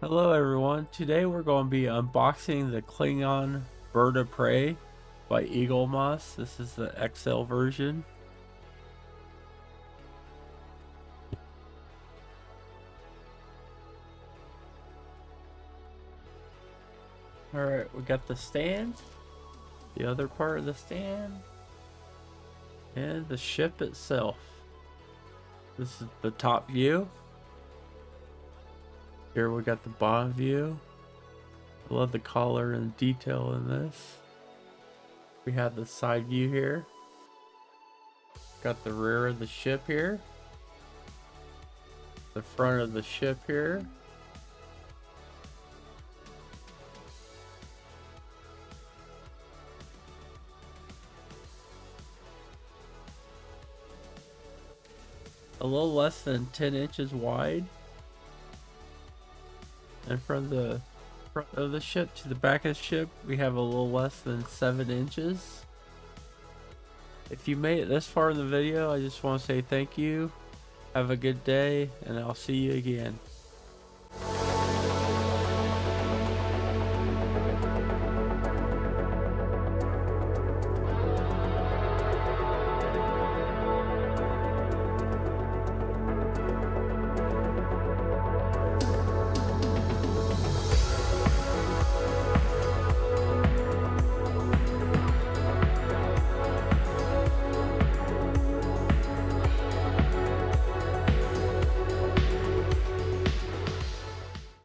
Hello everyone, today we're going to be unboxing the Klingon Bird of Prey by Eaglemoss. This is the XL version. Alright, we got the stand, the other part of the stand, and the ship itself. This is the top view. Here we got the bottom view. I love the color and detail in this. We have the side view here. Got the rear of the ship here. The front of the ship here. A little less than 10 inches wide. And from the front of the ship to the back of the ship, we have a little less than 7 inches. If you made it this far in the video, I just want to say thank you. Have a good day, and I'll see you again.